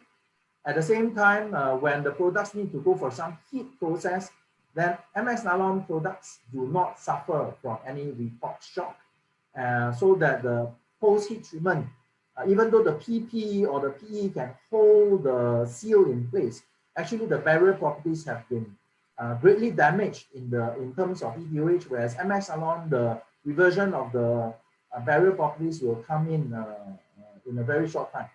At the same time, when the products need to go for some heat process, then MX Nylon products do not suffer from any report shock, so that the post-heat treatment, even though the PP or the PE can hold the seal in place, actually the barrier properties have been greatly damaged in terms of ETOH, whereas MX Nylon, the reversion of the barrier properties will come in a very short time.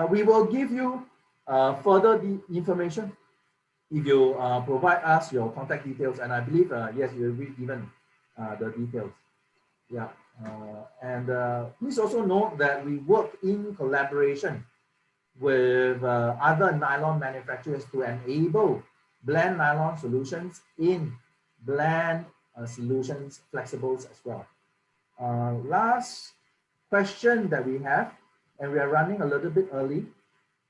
We will give you further information if you provide us your contact details, and I believe yes, you will be given the details. Yeah, and please also note that we work in collaboration with other nylon manufacturers to enable blend nylon solutions in blend solutions flexibles as well. Last question that we have, and we are running a little bit early.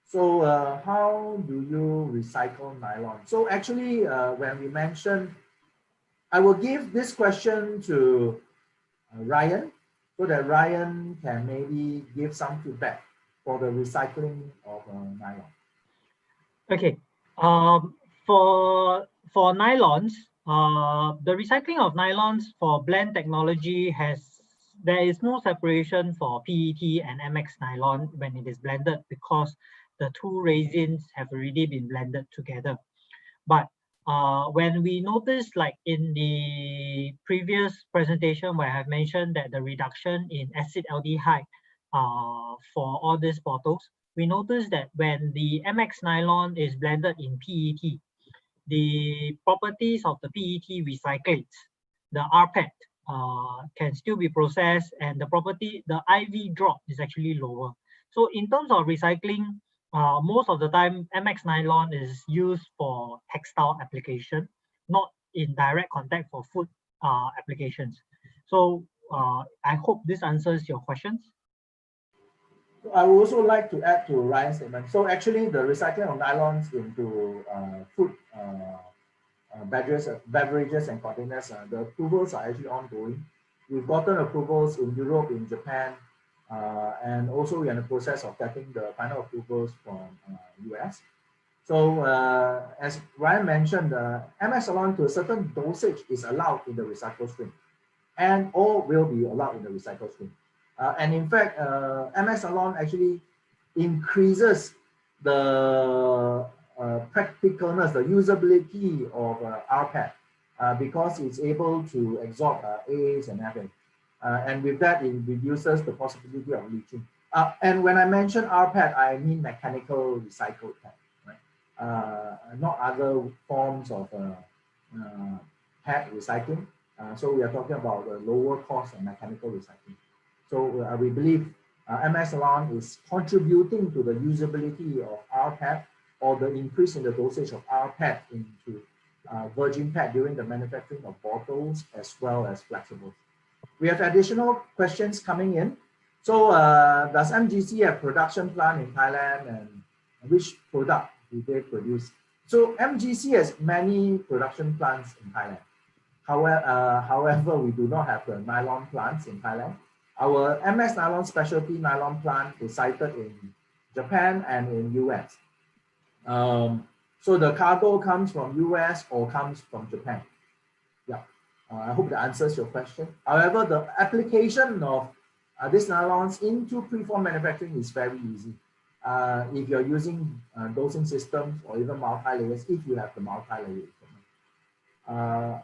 So how do you recycle nylon? So actually, when we mentioned, I will give this question to Ryan, so that Ryan can maybe give some feedback for the recycling of nylon. Okay. For nylons, the recycling of nylons for blend technology there is no separation for PET and MX Nylon when it is blended, because the two resins have already been blended together. But when we noticed, like in the previous presentation where I have mentioned that the reduction in acetaldehyde for all these bottles, we noticed that when the MX Nylon is blended in PET, the properties of the PET recyclates, the rPET can still be processed, and the IV drop is actually lower. So in terms of recycling, most of the time MX Nylon is used for textile application, not in direct contact for food applications. So I hope this answers your questions. I would also like to add to Ryan's statement. So actually the recycling of nylons into food beverages and containers, the approvals are actually ongoing. We've gotten approvals in Europe, in Japan, and also we're in the process of getting the final approvals from US. So as Ryan mentioned, MX Nylon to a certain dosage is allowed in the recycle stream, and all will be allowed in the recycle stream. And in fact, MX Nylon actually increases the practicalness, the usability of rPET, because it's able to absorb AAs and FA. And with that, it reduces the possibility of leaching. And when I mention rPET, I mean mechanical recycled PET, right? Not other forms of PET recycling. So we are talking about the lower cost of mechanical recycling. So we believe MX Nylon is contributing to the usability of rPET, or the increase in the dosage of rPET into virgin PET during the manufacturing of bottles as well as flexibles. We have additional questions coming in. So does MGC have production plant in Thailand, and which product do they produce? So MGC has many production plants in Thailand. However, we do not have the nylon plants in Thailand. Our MX Nylon specialty nylon plant is sited in Japan and in US. So the cargo comes from US or comes from Japan. Yeah, I hope that answers your question. However, the application of these nylons into preform manufacturing is very easy. If you're using dosing systems or even multi-layers, if you have the multi-layer equipment.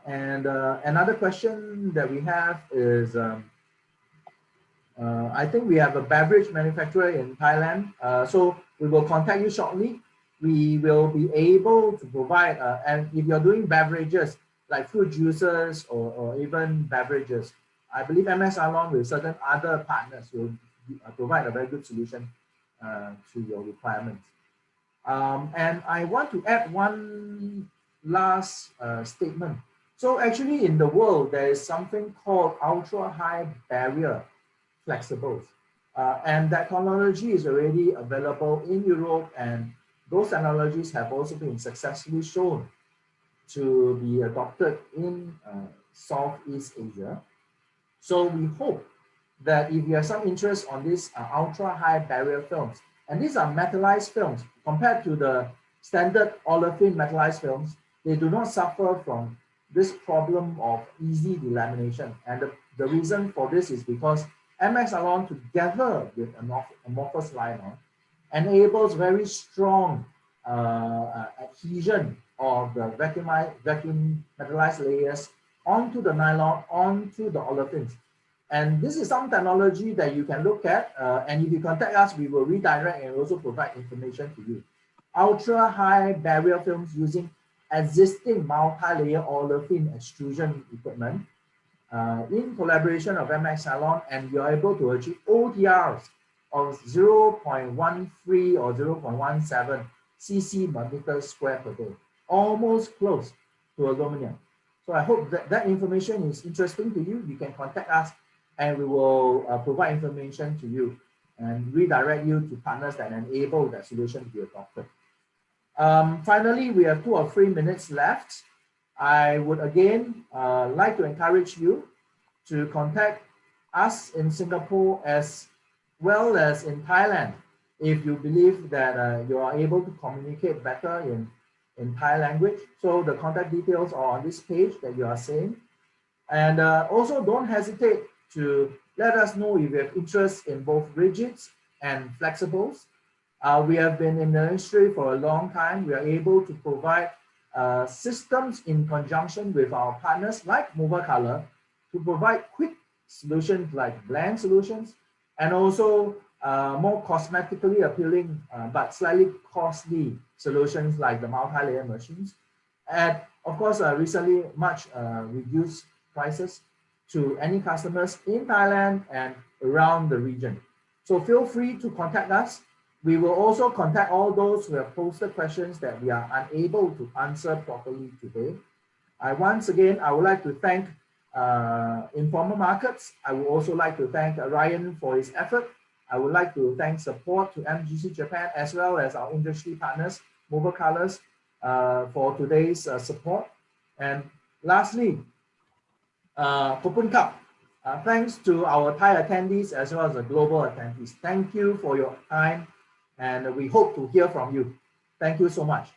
And another question that we have is, I think we have a beverage manufacturer in Thailand. So we will contact you shortly. we will be able to provide, and if you're doing beverages like fruit juices or even beverages, I believe MX Nylon with certain other partners will provide a very good solution to your requirements. And I want to add one last statement. So actually in the world, there is something called ultra high barrier flexibles. And that technology is already available in Europe, and those technologies have also been successfully shown to be adopted in Southeast Asia. So we hope that if you have some interest on these ultra high barrier films, and these are metallized films compared to the standard olefin metallized films, they do not suffer from this problem of easy delamination. And the reason for this is because MX Nylon together with amorphous nylon enables very strong adhesion of the vacuum metallized layers onto the nylon, onto the olefins. And this is some technology that you can look at, and if you contact us, we will redirect and also provide information to you. Ultra high barrier films using existing multi-layer olefin extrusion equipment in collaboration of MX Nylon, and you're able to achieve OTRs of 0.13 or 0.17 cc per meter square per day, almost close to aluminum. So I hope that information is interesting to you. You can contact us and we will provide information to you and redirect you to partners that enable that solution to be adopted. Finally, we have 2 or 3 minutes left. I would again like to encourage you to contact us in Singapore as well as in Thailand if you believe that you are able to communicate better in Thai language. So the contact details are on this page that you are seeing. And also don't hesitate to let us know if you have interest in both rigids and flexibles. We have been in the industry for a long time. We are able to provide systems in conjunction with our partners like Movacolor to provide quick solutions like blend solutions, and also more cosmetically appealing but slightly costly solutions like the multi-layer machines. And of course, recently much reduced prices to any customers in Thailand and around the region. So feel free to contact us. We will also contact all those who have posted questions that we are unable to answer properly today. Once again, I would like to thank Informal Markets. I would also like to thank Ryan for his effort. I would like to thank support to MGC Japan as well as our industry partners, Movacolor, for today's support. And lastly, Kopun Cup. Thanks to our Thai attendees as well as the global attendees. Thank you for your time, and we hope to hear from you. Thank you so much.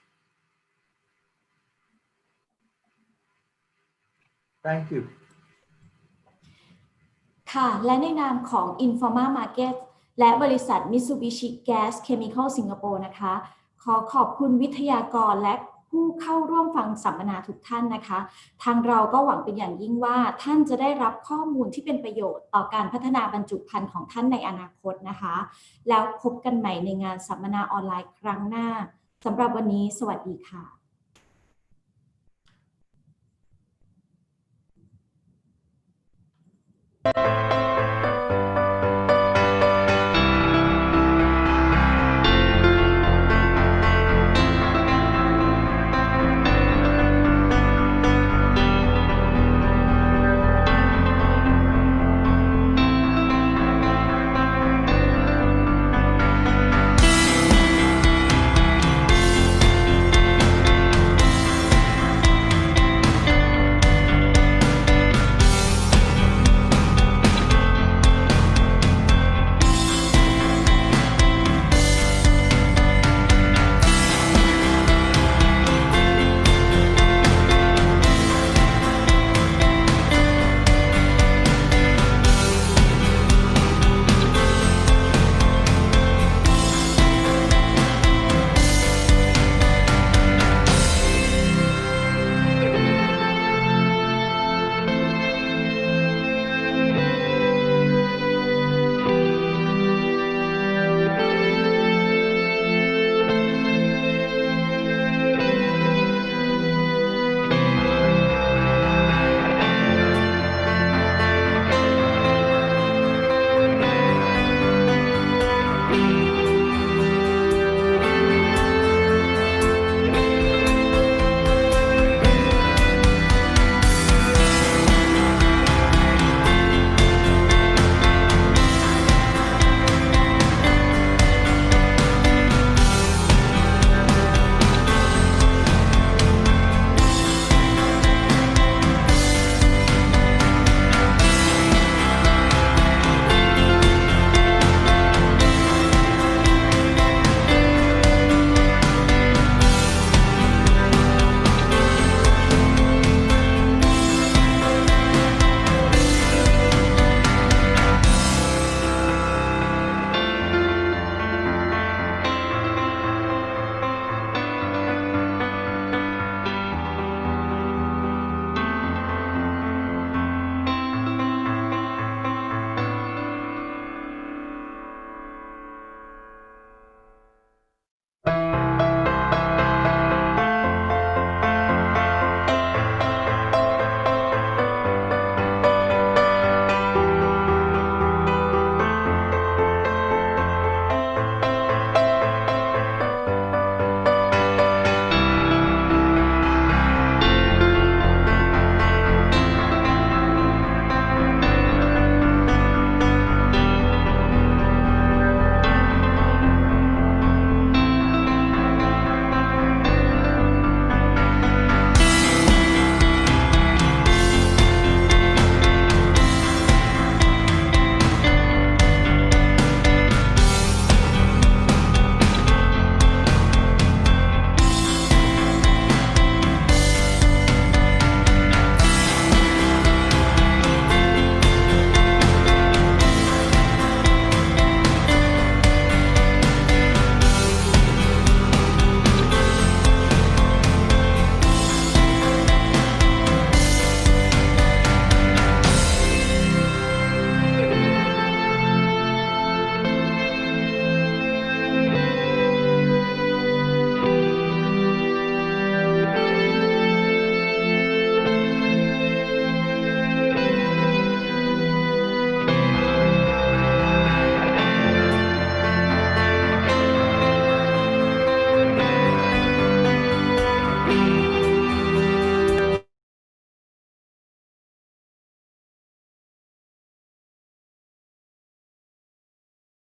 Thank you. ค่ะ และในนามของ Informa Market และบริษัท Mitsubishi Gas Chemical Singapore นะคะขอบคุณวิทยากรและผู้เข้าร่วมฟังสัมมนาทุกท่านนะคะทางเราก็หวังเป็นอย่างยิ่งว่าท่านจะได้รับข้อมูลที่เป็นประโยชน์ต่อการพัฒนาบรรจุภัณฑ์ของท่านในอนาคตนะคะแล้วพบกันใหม่ในงานสัมมนาออนไลน์ครั้งหน้าสำหรับวันนี้สวัสดีค่ะ